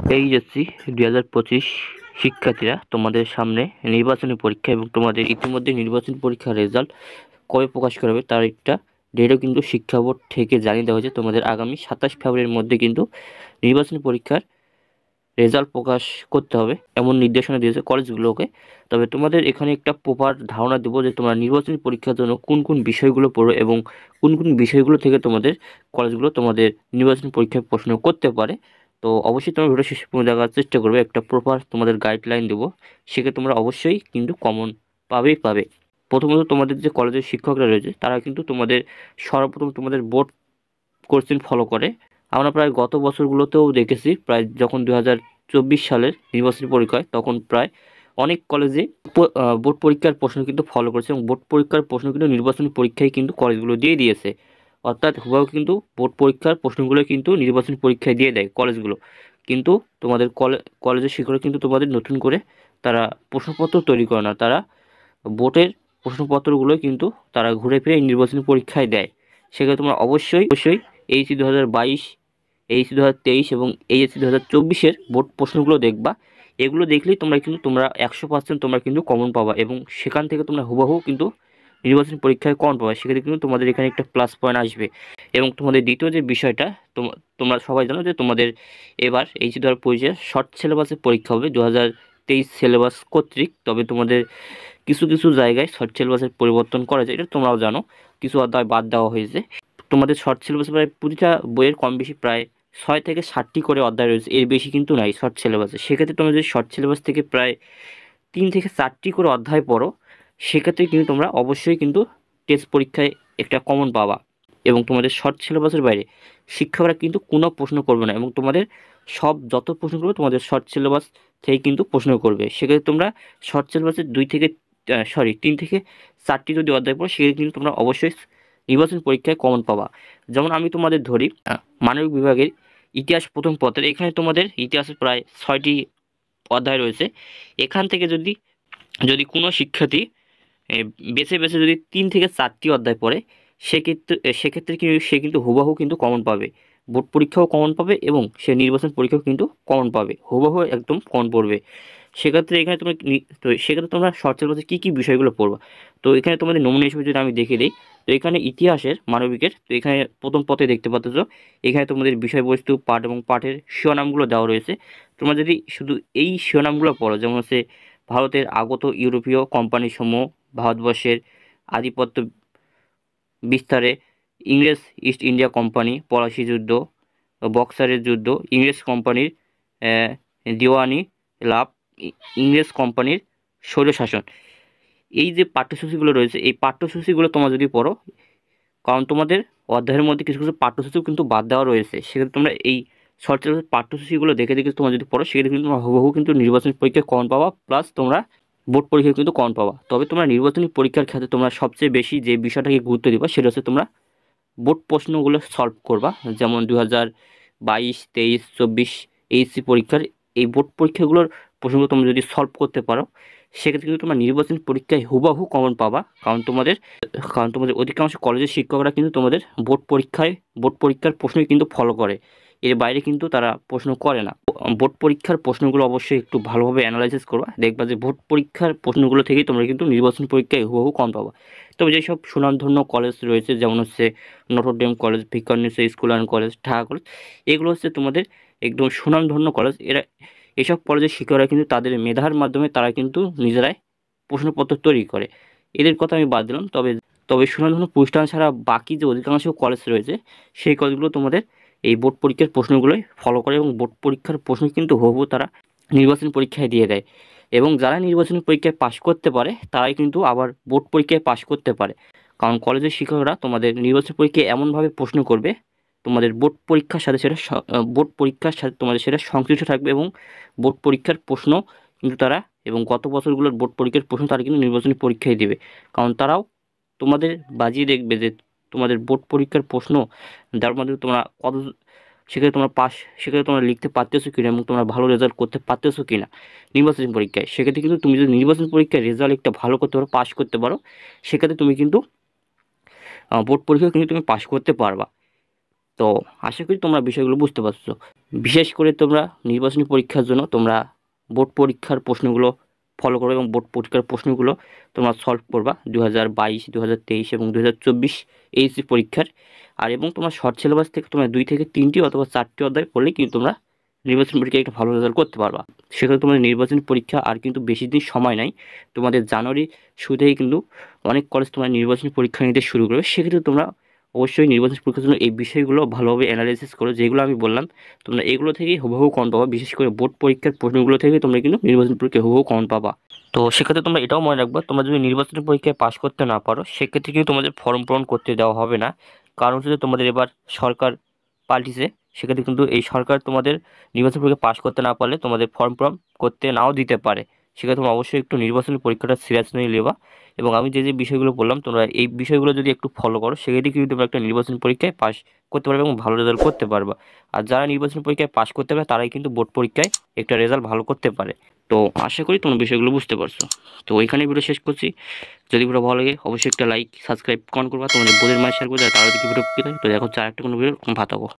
HSC 2025 শিক্ষার্থীরা, তোমাদের সামনে নির্বাচনী পরীক্ষা এবং তোমাদের ইতিমধ্যে নির্বাচনী পরীক্ষার রেজাল্ট কবে প্রকাশ করা হবে তার একটা ডেটও কিন্তু শিক্ষা বোর্ড থেকে জানিয়ে দেওয়া হয়েছে। তোমাদের আগামী 27 ফেব্রুয়ারির মধ্যে কিন্তু নির্বাচনী পরীক্ষার রেজাল্ট প্রকাশ করতে হবে এমন নির্দেশনা দিয়েছে কলেজগুলোকে। তবে তোমাদের এখানে একটা প্রপার ধারণা দেবো যে তোমরা নির্বাচনী পরীক্ষার জন্য কোন কোন বিষয়গুলো পড়ো এবং কোন কোন বিষয়গুলো থেকে তোমাদের কলেজগুলো তোমাদের নির্বাচনী পরীক্ষায় প্রশ্ন করতে পারে। তো অবশ্যই তোমরা ভিডিও শেষ পর্যন্ত দেখার চেষ্টা করবে, একটা প্রপার তোমাদের গাইডলাইন দেবো, সেক্ষেত্রে তোমরা অবশ্যই কিন্তু কমন পাবে। প্রথমত তোমাদের যে কলেজের শিক্ষকরা রয়েছে তারা কিন্তু তোমাদের সর্বপ্রথম তোমাদের বোর্ড কোশ্চেন ফলো করে। আমরা প্রায় গত বছরগুলোতেও দেখেছি, প্রায় যখন 2024 সালের নির্বাচনী পরীক্ষা হয় তখন প্রায় অনেক কলেজে বোর্ড পরীক্ষার প্রশ্ন কিন্তু ফলো করেছে এবং বোর্ড পরীক্ষার প্রশ্ন কিন্তু নির্বাচনী পরীক্ষায় কিন্তু কলেজগুলো দিয়ে দিয়েছে। অর্থাৎ হুবহু কিন্তু বোর্ড পরীক্ষার প্রশ্নগুলো কিন্তু নির্বাচনী পরীক্ষায় দিয়ে দেয় কলেজগুলো। কিন্তু তোমাদের কলেজের শিক্ষকরা কিন্তু তোমাদের নতুন করে তারা প্রশ্নপত্র তৈরি করে না, তারা বোর্ডের প্রশ্নপত্রগুলো কিন্তু তারা ঘুরে ফিরে নির্বাচনী পরীক্ষায় দেয়। সেক্ষেত্রে তোমরা অবশ্যই এইচএসসি 2022, এইচএসসি 2023 এবং এইচএসসি 2024-এর বোর্ড প্রশ্নগুলো দেখবা। এগুলো দেখলেই তোমরা 100% তোমরা কিন্তু কমন পাবা এবং সেখান থেকে তোমরা হুবহু কিন্তু নির্বাচনী পরীক্ষায় কমন পাবা। সেক্ষেত্রে কিন্তু তোমাদের এখানে একটা প্লাস পয়েন্ট আসবে। এবং তোমাদের দ্বিতীয় যে বিষয়টা, তোমরা সবাই জানো যে তোমাদের এবার এইচএসসি 2025 শর্ট সিলেবাসের পরীক্ষা হবে 2023 সিলেবাস কর্তৃক। তবে তোমাদের কিছু কিছু জায়গায় শর্ট সিলেবাসের পরিবর্তন করা যায়, এটা তোমরাও জানো। কিছু অধ্যায় বাদ দেওয়া হয়েছে। তোমাদের শর্ট সিলেবাসে প্রায় প্রতিটা বইয়ের কম বেশি প্রায় 6 থেকে 7টি করে অধ্যায় রয়েছে, এর বেশি কিন্তু নাই শর্ট সিলেবাসে। সেক্ষেত্রে তোমরা যদি শর্ট সিলেবাস থেকে প্রায় 3 থেকে 4টি করে অধ্যায় পড়ো, সেক্ষেত্রে কিন্তু তোমরা অবশ্যই কিন্তু টেস্ট পরীক্ষায় একটা কমন পাবা। এবং তোমাদের শর্ট সিলেবাসের বাইরে শিক্ষকরা কিন্তু কোনো প্রশ্ন করবে না এবং তোমাদের যত প্রশ্ন করবে তোমাদের শর্ট সিলেবাস থেকে কিন্তু প্রশ্ন করবে। সেক্ষেত্রে তোমরা শর্ট সিলেবাসের 3 থেকে 4টি যদি অধ্যায় পড়ো, সেক্ষেত্রে কিন্তু তোমরা অবশ্যই নির্বাচন পরীক্ষায় কমন পাবা। যেমন আমি তোমাদের ধরি, মানবিক বিভাগের ইতিহাস প্রথম পত্রে, এখানে তোমাদের ইতিহাসের প্রায় 6টি অধ্যায় রয়েছে। এখান থেকে যদি যদি কোনো শিক্ষার্থী বেছে বেছে যদি 3 থেকে 4টি অধ্যায় পড়ে, সেক্ষেত্রে সে কিন্তু হুবহু কিন্তু কমন পাবে, বোর্ড পরীক্ষাও কমন পাবে এবং সে নির্বাচন পরীক্ষাও কিন্তু কমন পাবে, হুবহু একদম কমন পড়বে। সেক্ষেত্রে তোমরা শর্ট সিলেবাসে কী কী বিষয়গুলো পড়বা। তো এখানে তোমাদের নমুনা হিসেবে যদি আমি দেখে দিই, তো এখানে ইতিহাসের মানবিকের, তো এখানে প্রথম পথে দেখতে পাচ্ছ, এখানে তোমাদের বিষয়বস্তু, পাঠ এবং পাঠের শিরোনামগুলো দেওয়া রয়েছে। তোমরা যদি শুধু এই শিরোনামগুলো পড়ো, যেমন হচ্ছে ভারতের আগত ইউরোপীয় কোম্পানিসমূহ ভারতবর্ষের আধিপত্য বিস্তারে, ইংরেজ ইস্ট ইন্ডিয়া কোম্পানি, পলাশি যুদ্ধ, বক্সারের যুদ্ধ, ইংরেজ কোম্পানির দিওয়ানি লাভ, ইংরেজ কোম্পানির স্বৈরশাসন, এই যে পাঠ্যসূচিগুলো রয়েছে, এই পাঠ্যসূচিগুলো তোমরা যদি পড়ো, কারণ তোমাদের অধ্যায়ের মধ্যে কিছু কিছু পাঠ্যসূচিও কিন্তু বাদ দেওয়া রয়েছে, সেক্ষেত্রে তোমরা এই শর্ট সিলেবাসের পাঠ্যসূচিগুলো দেখে দেখে তোমরা যদি পড়ো, সেক্ষেত্রে কিন্তু তোমরা হুবহু কিন্তু নির্বাচনী পরীক্ষায় কমন পাবা, প্লাস তোমরা বোর্ড পরীক্ষায় কিন্তু কমন পাবা। তবে তোমরা নির্বাচনী পরীক্ষার ক্ষেত্রে তোমরা সবচেয়ে বেশি যে বিষয়টাকে গুরুত্ব দিবা, সেটা হচ্ছে তোমরা বোর্ড প্রশ্নগুলো সলভ করবা। যেমন 2022, 23, 24 এইচএসসি পরীক্ষার এই বোর্ড পরীক্ষাগুলোর প্রশ্নগুলো তোমরা যদি সলভ করতে পারো, সেক্ষেত্রে কিন্তু তোমরা নির্বাচনী পরীক্ষায় হুবহু কমন পাবা। কারণ তোমাদের অধিকাংশ কলেজের শিক্ষকরা কিন্তু তোমাদের বোর্ড পরীক্ষার প্রশ্নই কিন্তু ফলো করে, এর বাইরে কিন্তু তারা প্রশ্ন করে না। বোর্ড পরীক্ষার প্রশ্নগুলো অবশ্যই একটু ভালোভাবে অ্যানালাইসিস করবা, দেখবা যে বোর্ড পরীক্ষার প্রশ্নগুলো থেকেই তোমরা কিন্তু নির্বাচন পরীক্ষায় হুবহু কম পাবা। তবে যেসব সুনামধন্য কলেজ রয়েছে, যেমন হচ্ছে Notre Dame college, Viqarunnisa school and college, Dhaka college, এগুলো হচ্ছে তোমাদের একদম সুনামধন্য কলেজ। এসব কলেজের শিক্ষকরা কিন্তু তাদের মেধার মাধ্যমে তারা কিন্তু নিজেরাই প্রশ্নপত্র তৈরি করে। এদের কথা আমি বাদ দিলাম। তবে সুনামধন্য প্রতিষ্ঠান ছাড়া বাকি যে অধিকাংশ কলেজ রয়েছে, সেই কলেজগুলো তোমাদের এই বোর্ড পরীক্ষার প্রশ্নগুলোই ফলো করে এবং বোর্ড পরীক্ষার প্রশ্ন কিন্তু হুবহু তারা নির্বাচনী পরীক্ষায় দিয়ে দেয়। এবং যারা নির্বাচনী পরীক্ষায় পাশ করতে পারে তারাই কিন্তু আবার বোর্ড পরীক্ষায় পাশ করতে পারে। কারণ কলেজের শিক্ষকরা তোমাদের নির্বাচনী পরীক্ষায় এমনভাবে প্রশ্ন করবে, তোমাদের বোর্ড পরীক্ষার সাথে তোমাদের সেটা সংশ্লিষ্ট থাকবে এবং বোর্ড পরীক্ষার প্রশ্ন কিন্তু তারা, এবং গত বছরগুলোর বোর্ড পরীক্ষার প্রশ্ন তারা কিন্তু নির্বাচনী পরীক্ষায় দেবে। কারণ তারাও তোমাদের বাজিয়ে দেখবে যে তোমাদের বোর্ড পরীক্ষার প্রশ্ন দেওয়ার মাধ্যমে তোমরা সেক্ষেত্রে তোমরা লিখতে পারতেছো কিনা এবং তোমরা ভালো রেজাল্ট করতে পারতেছো কিনা নির্বাচনী পরীক্ষায়। সেক্ষেত্রে কিন্তু তুমি যদি নির্বাচনী পরীক্ষায় রেজাল্ট একটা ভালো করতে পারো, পাশ করতে পারো, সেক্ষেত্রে তুমি কিন্তু বোর্ড পরীক্ষায় কিন্তু তুমি পাশ করতে পারবা। তো আশা করি তোমরা বিষয়গুলো বুঝতে পারছো। বিশেষ করে তোমরা নির্বাচনী পরীক্ষার জন্য তোমরা বোর্ড পরীক্ষার প্রশ্নগুলো ফলো করবে এবং বোর্ড পরীক্ষার প্রশ্নগুলো তোমরা সলভ করবা 2022, 2023 এবং 2024 এইচএসসি পরীক্ষার। আর এবং তোমার শর্ট সিলেবাস থেকে তোমরা 2 থেকে 3টি অথবা 4টি অধ্যায় পড়লেই কিন্তু তোমরা নির্বাচন পরীক্ষায় একটা ভালো রেজাল্ট করতে পারবা। সেক্ষেত্রে তোমাদের নির্বাচনী পরীক্ষা আর কিন্তু বেশি দিন সময় নাই। তোমাদের জানুয়ারি শুরুতেই কিন্তু অনেক কলেজ তোমার নির্বাচনী পরীক্ষা নিতে শুরু করবে। সেক্ষেত্রে তোমরা অবশ্যই নির্বাচন পরীক্ষার জন্য এই বিষয়গুলো ভালোভাবে অ্যানালাইসিস করো, যেগুলো আমি বললাম তোমরা এগুলো থেকেই হুবহু কমন পাবা। বিশেষ করে বোর্ড পরীক্ষার প্রশ্নগুলো থেকে তোমরা কিন্তু নির্বাচন পরীক্ষায় হুবহু কমন পাবা। তো সেক্ষেত্রে তোমরা এটাও মনে রাখবা, তোমরা যদি নির্বাচনী পরীক্ষায় পাশ করতে না পারো সেক্ষেত্রে কিন্তু তোমাদের ফর্ম পূরণ করতে দেওয়া হবে না। কারণ হচ্ছে তোমাদের এবার সরকার পাল্টিছে। সেক্ষেত্রে কিন্তু এই সরকার তোমাদের নির্বাচন পরীক্ষা পাশ করতে না পারলে তোমাদের ফর্ম পূরণ করতে নাও দিতে পারে। সেক্ষেত্রে তোমরা অবশ্যই একটু নির্বাচনী পরীক্ষাটা সিরিয়াস নিয়ে নেবা। এবং আমি যে বিষয়গুলো বললাম তোমরা এই বিষয়গুলো যদি একটু ফলো করো সেক্ষেত্রে কিন্তু তোমরা একটা নির্বাচনী পরীক্ষায় পাশ করতে পারবে এবং ভালো রেজাল্ট করতে পারবা। আর যারা নির্বাচনী পরীক্ষায় পাশ করতে পারে তারাই কিন্তু বোর্ড পরীক্ষায় একটা রেজাল্ট ভালো করতে পারে। তো আশা করি তোমরা বিষয়গুলো বুঝতে পারছো। তো ওইখানে ভিডিও শেষ করছি। যদি ভিডিও ভালো লাগে অবশ্যই একটা লাইক, সাবস্ক্রাইব, কমেন্ট করবা। তোমাদের বোনের মায়ের শেয়ার করে দেয় তারা যদি ভিডিও পেতে। তো দেখো হচ্ছে আরেকটা কোনো ভিডিও ভালো থাকো।